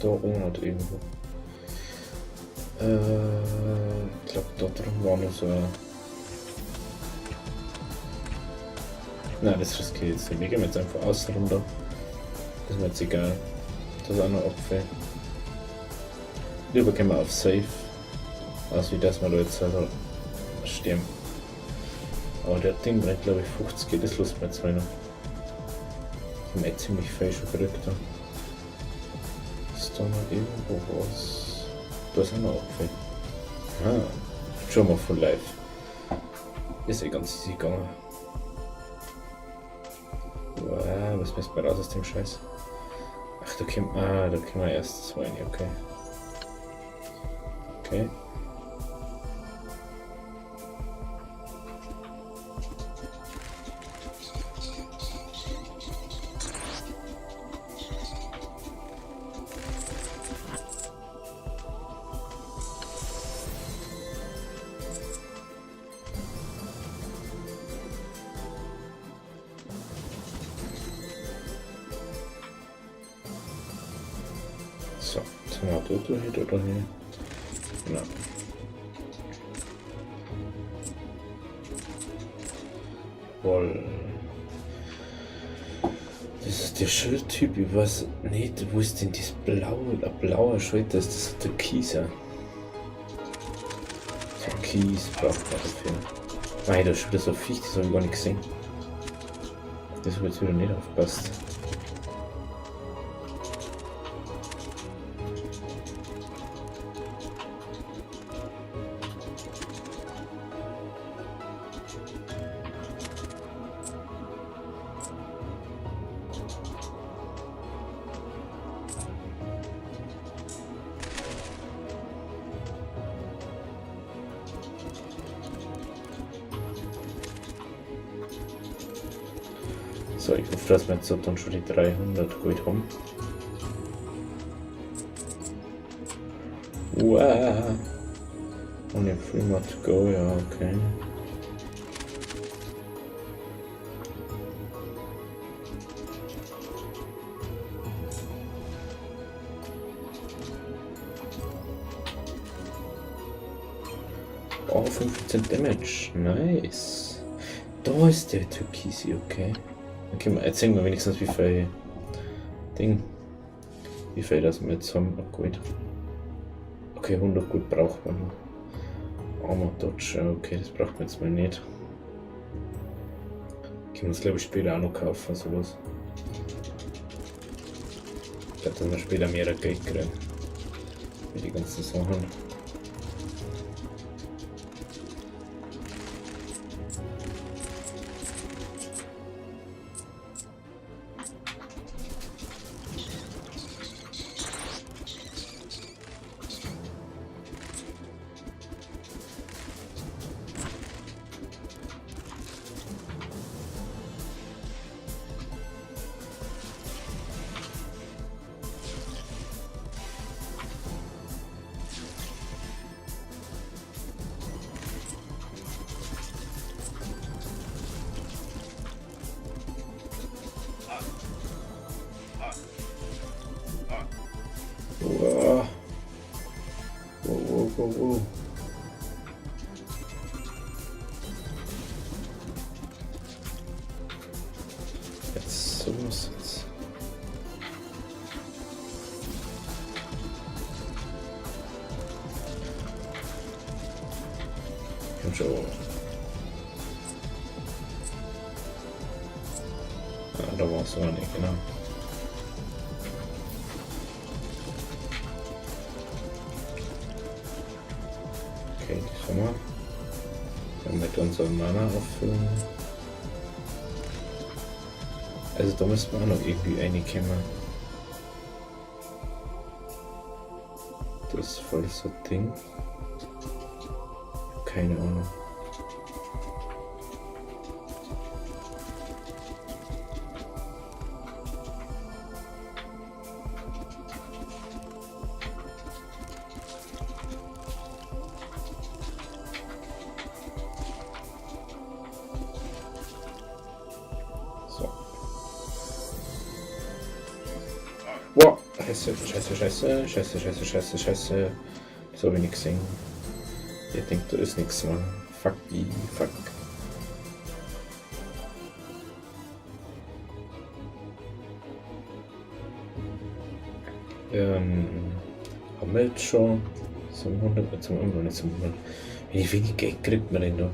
Da unten irgendwo. Ich glaube, da drin war noch so ein... Nein, das riskiere ich jetzt nicht. Wir gehen jetzt einfach außen runter. Das ist mir jetzt egal. Das ist auch noch abfällt. Lieber gehen wir auf Safe. Als wie das wir da jetzt also sterben. Aber der Ding bringt glaube ich 50, das lässt mir jetzt mal noch. Ich habe ziemlich viel schon gerückt. Ist da noch irgendwo was? Da ist auch noch abgefallen. Ah, schon mal von live. Ist eh ganz easy gegangen. Wow, was müssen wir raus aus dem Scheiß? Ach, da können wir erst rein, okay. Okay. So, jetzt haben wir dort oder hier. Genau. Voll. Das ist der Schildtyp, ich weiß nicht, wo ist denn das blaue Schild, das ist der Kieser. Kies braucht man dafür. Nein, da ist schon wieder so Viech, das habe ich gar nicht gesehen. Das habe ich jetzt wieder nicht aufgepasst. So, ich hoffe, dass wir jetzt dann schon die 300 Gold haben. Wow! Only 3 more to go, ja, okay. Oh, 15 Damage, nice. Da ist der Türkisi, okay. Okay, erzähl mir wenigstens wie viel wie viel das wir jetzt haben. Oh, gut. Okay, 100 gut braucht man noch. Armor Dodge, okay, das braucht man jetzt mal nicht. Können wir uns glaube ich später auch noch kaufen, sowas. Ich glaube, dass wir später mehr Geld kriegen. Für die ganzen Sachen. Wow. Wow. Jetzt so muss jetzt. Komm schon. Ah, da war es noch nicht, genau. Okay, die schon mal. Dann mit unserem Mana auffüllen. Also da müssen wir auch noch irgendwie reinkommen. Das ist voll so ein Ding. Keine Ahnung. So. Wow. Scheiße, scheiße, scheiße, scheiße, scheiße, scheiße, scheiße. So habe ich nichts gesehen. Ihr denkt, da ist nichts, Mann. Fuck, fuck. Haben wir jetzt schon zum 100, zum 100, nicht zum 100. Wie wenig Geld kriegt man denn da?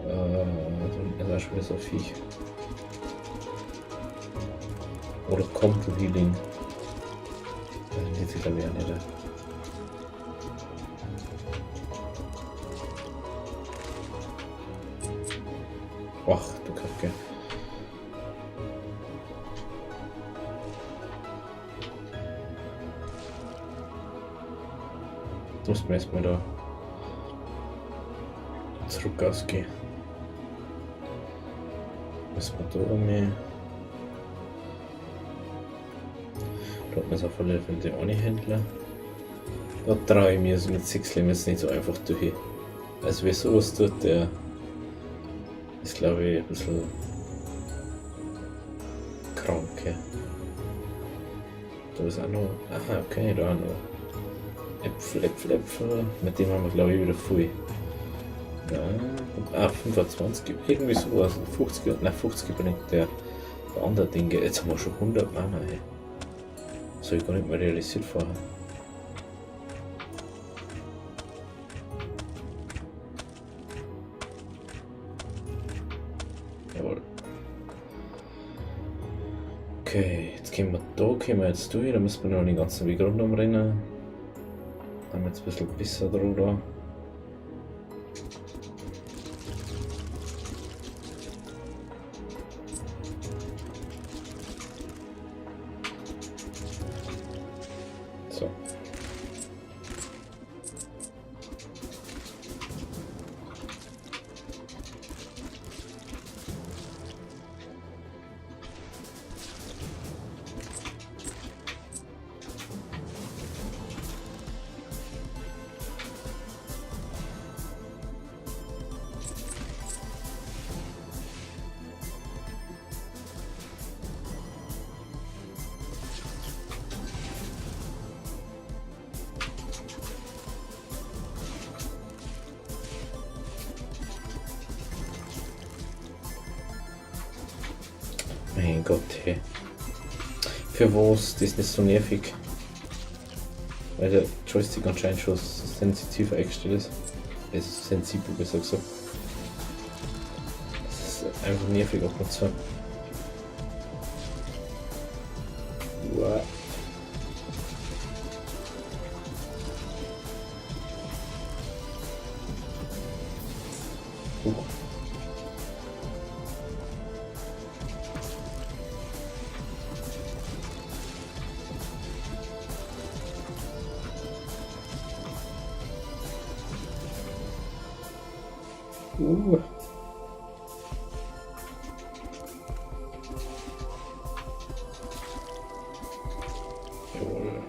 Da ist schon wieder so Viech. Oder Combo Healing. Die sieht er wieder nicht. Ach, du Kacke. Muss man erstmal da zurück ausgehen. Müssen wir da mehr. Da hat man es auf alle Fälle die eine Händler. Da traue ich mir so mit 6 Leben jetzt nicht so einfach durch. Also wer sowas tut, der ist glaube ich ein bisschen krank. Ja. Da ist auch noch. Aha, okay, da auch noch. Äpfel. Mit dem haben wir glaube ich wieder viel. Ja, 25, irgendwie sowas. 50, nein, 50 bringt der andere Dinge. Jetzt haben wir schon 100 Mana, ey. Das habe ich gar nicht mehr realisiert vorher. Jawohl. Okay, jetzt gehen wir jetzt durch, da müssen wir noch den ganzen Weg rundum rennen. Haben wir jetzt ein bisschen besser drüber. So. Mein Gott, hey. Für was? Das ist nicht so nervig. Weil der Joystick anscheinend schon sensitiver eingestellt ist. Es ist sensibel, besser gesagt. Das ist einfach nervig ab und zu. Wow. Jawohl.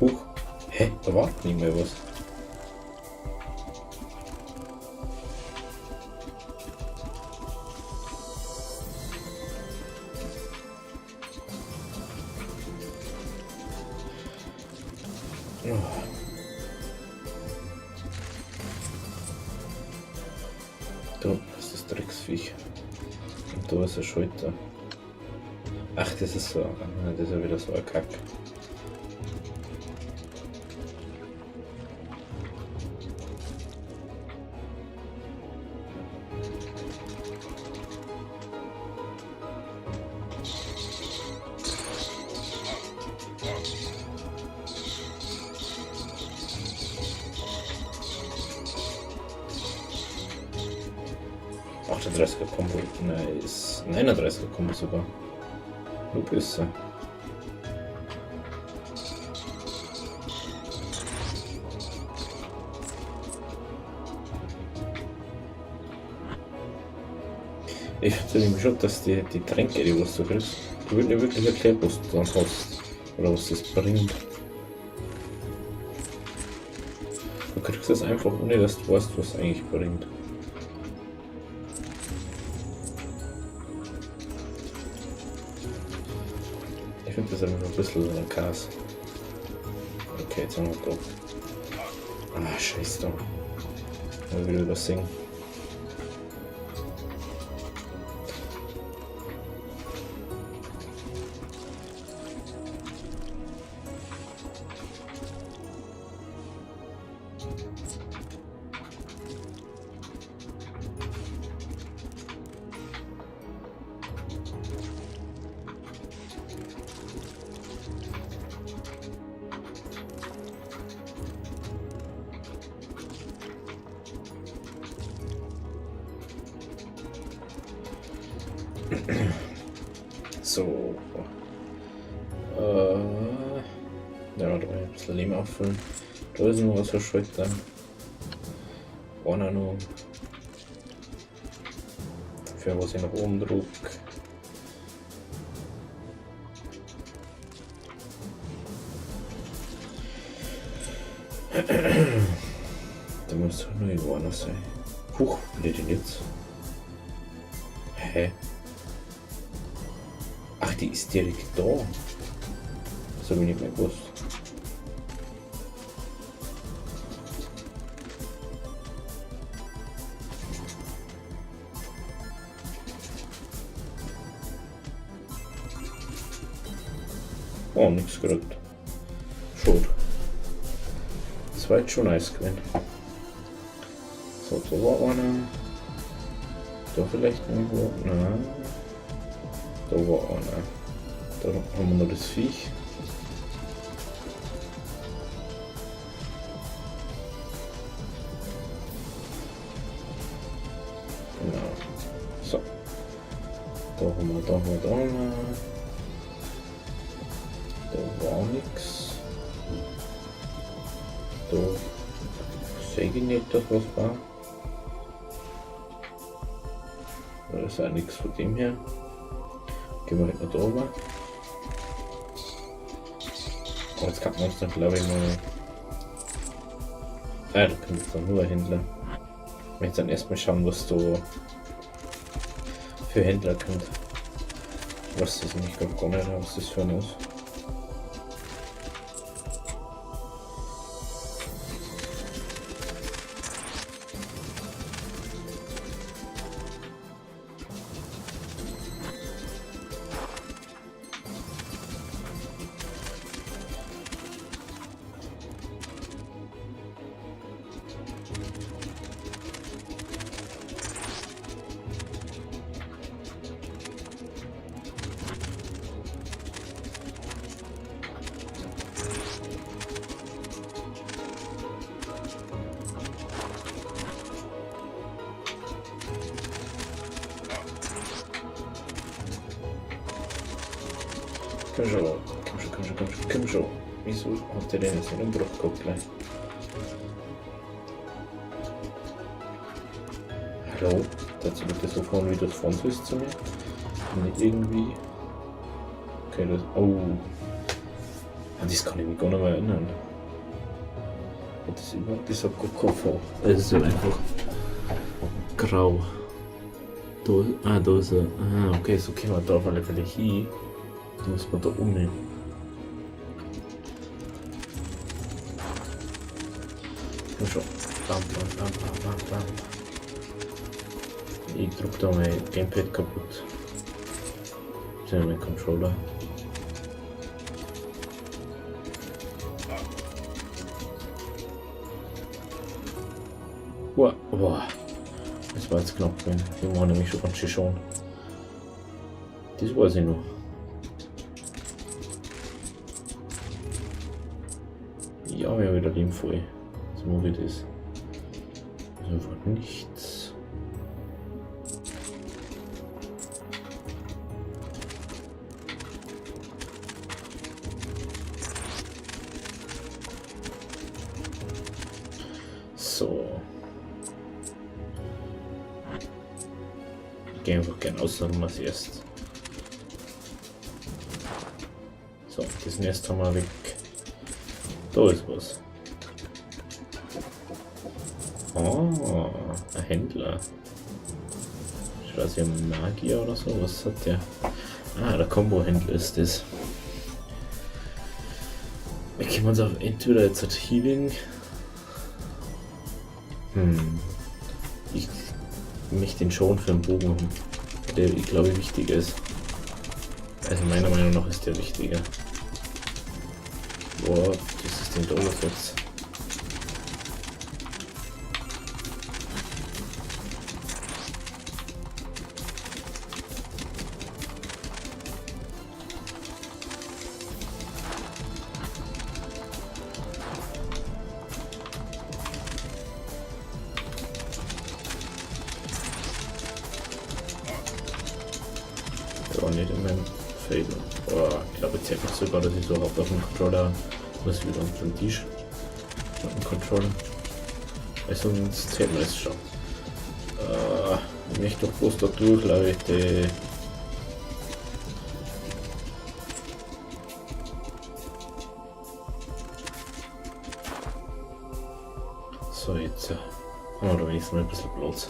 Huch. Hä? Da war nicht mehr was. Da ist das Drecksviech. Und da ist ein Schalter. Ach, das ist so. Das ist ja wieder so ein Kack. Ach, der 30er Combo. Nice. 39er Combo sogar. Nur besser. Ich finde nämlich schon, dass die Tränke, die was du kriegst, die wird nicht wirklich erklärt, was du dann hast. Oder was das bringt. Du kriegst kriegst es einfach, ohne dass du weißt, was es eigentlich bringt. Ich finde das einfach ein bisschen so ein Chaos. Okay, jetzt haben wir doch. Ah, scheiße. Mal wieder das singen. So. Ja, da ein bisschen Lehm auffüllen. Da ist noch was verschweckt dann. Vorne noch. Für was ich nach oben drücke. Da muss halt noch irgendwo anders sein. Huch, wie denn jetzt? Hä? Ach, die ist direkt da. Das habe ich nicht mehr gewusst. Oh, nichts gekriegt. Schade. Das war jetzt schon nice gewesen. So, da war einer. Da vielleicht irgendwo. Nein. Da war einer. Da haben wir noch das Viech. Genau. So. Da haben wir, da haben wir, da haben wir. Da war nichts. Da sehe ich nicht, dass was war. Da ist auch nichts von dem her. Gehen wir halt noch da rüber. Oh, jetzt kann man uns dann glaube ich mal. Ah, da kommt jetzt dann nur ein Händler. Ich möchte dann erstmal schauen, was da für Händler kommt. Was das nicht gar nicht, was das für ein ist. Komm schon, komm schon, komm schon, komm schon, komm schon. Wieso hat der denn jetzt einen Bruch gehabt gleich? Hallo? Dazu bitte so fahren, wie das von ist zu mir. Und nicht irgendwie. Okay, das. Oh. An das kann ich mich gar nicht mehr erinnern. Das ist überhaupt dieser Koffer. Es ist so einfach grau. Da ist er. Ah, okay, so können wir da auf alle Fälle hin. Die muss man da umnehmen. Komm schon. Bam, bam, bam, bam, bam, bam. Ich drück da mein Gamepad kaputt. Das ist ja mein Controller. Wow, wow. Das war jetzt knapp, wenn wir waren nämlich schon ganz schön schon. Das weiß ich noch. Ja, wir haben wieder Leben voll. So mache ich das. Also einfach nichts. So. Ich gehe einfach gerne aus, sagen wir es erst. So, das Nest haben wir weg. Da ist was. Oh, ein Händler. Ich weiß ja, Magier oder so. Was hat der? Ah, der Combo-Händler ist das. Wir können uns auf entweder jetzt hat Healing. Ich möchte den schon für den Bogen haben, der ich glaube wichtiger ist. Also meiner Meinung nach ist der wichtiger. Boah, das ist den Dollar jetzt. Auch nicht in meinem Fade. Boah, ich glaube, jetzt hätte ich sogar, dass ich so auf dem Controller muss wieder auf den Tisch mit dem Controller. Weil sonst zählt man es schon. Ich möchte doch bloß da durch, Leute. So, jetzt haben wir da wenigstens mal ein bisschen Platz.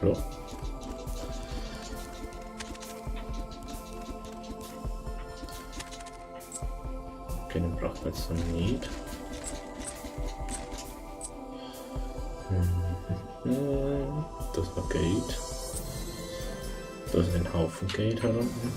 Hallo? Okay, den braucht man jetzt noch nicht. Das war Gate. Da ist ein Haufen Gate herunten.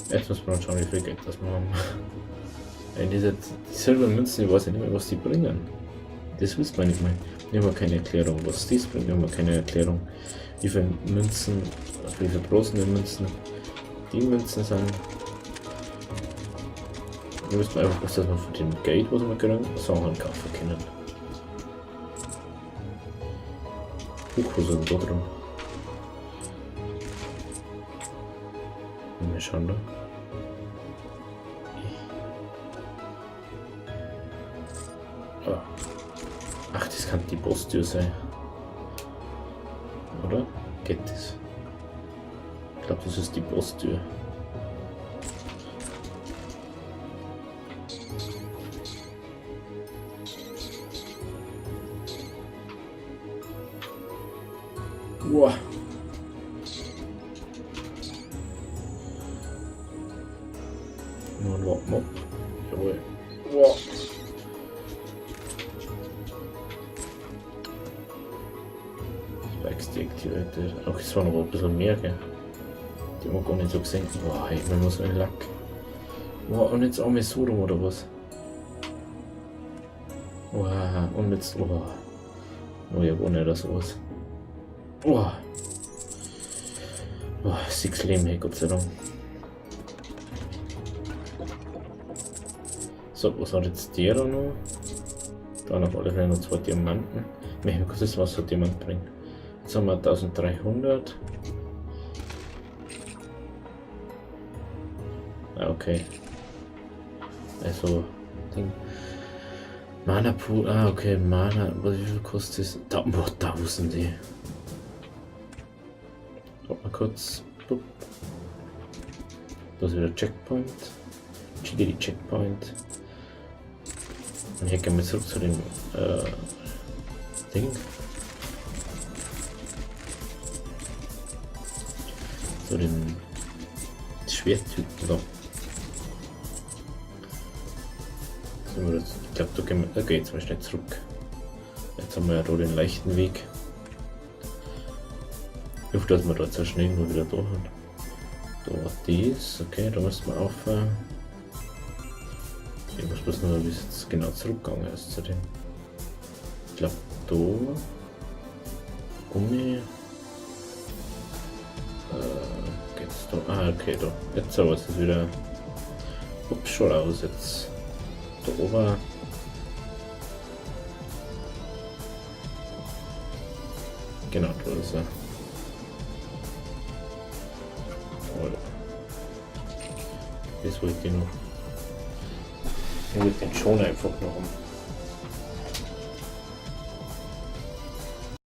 Jetzt muss man schauen, wie viel Geld das wir haben. Die silbernen Münzen, ich weiß ja nicht mehr, was die bringen. Das wisst man nicht mehr. Wir haben keine Erklärung, was das bringt. Wir haben keine Erklärung, wie viele Münzen, wie viele großen Münzen die Münzen sind. Wir wissen einfach, dass wir von dem Gate, was wir kriegen, Sachen kaufen können. Was ist denn da drin? Wir schauen da. Ach, das kann die Bosstür sein. Oder? Geht das? Ich glaube, das ist die Bosstür. Wow. Nur ein Lockmob. Jawohl. Wow. Spikes deaktiviert. Auch es war noch ein bisschen mehr, gell? Die haben wir gar nicht so gesehen. Wow, ich meine, was ein Lack. Wow, und jetzt auch mal so rum oder was? Wow, und jetzt. Wow. Oh, ich hab auch nicht sowas. Wow. Wow, 6 Leben, hey, Gott sei Dank. So, was hat jetzt der da noch? Da auf alle Fälle noch 2 Diamanten. Ich möchte kurz wissen, was so Diamant bringt. Jetzt haben wir 1300. Ah, okay. Also, Ding. Mana Pool, ah, okay, Mana, wie viel kostet es? Da, boah, 1000 die. Warte mal kurz. Bup. Da ist wieder Checkpoint. Chiggity Checkpoint. Und hier gehen wir zurück zu dem Ding. Zu dem Schwerttypen da. Ich glaube, da gehen wir jetzt mal schnell zurück. Jetzt haben wir ja da den leichten Weg. Ich hoffe, dass wir dort so schnell nur wieder da haben. Da war dies, okay, da müssen wir aufhören. Ich muss bloß nur, wie es jetzt genau zurückgegangen ist zu dem. Ich glaube, da. Gummi. Geht's da? Ah, okay, da. Jetzt aber ist es wieder. Ups, schon aus jetzt. Da oben. Genau, da ist er. Das wollte ich noch. Ich will den schon einfach noch haben.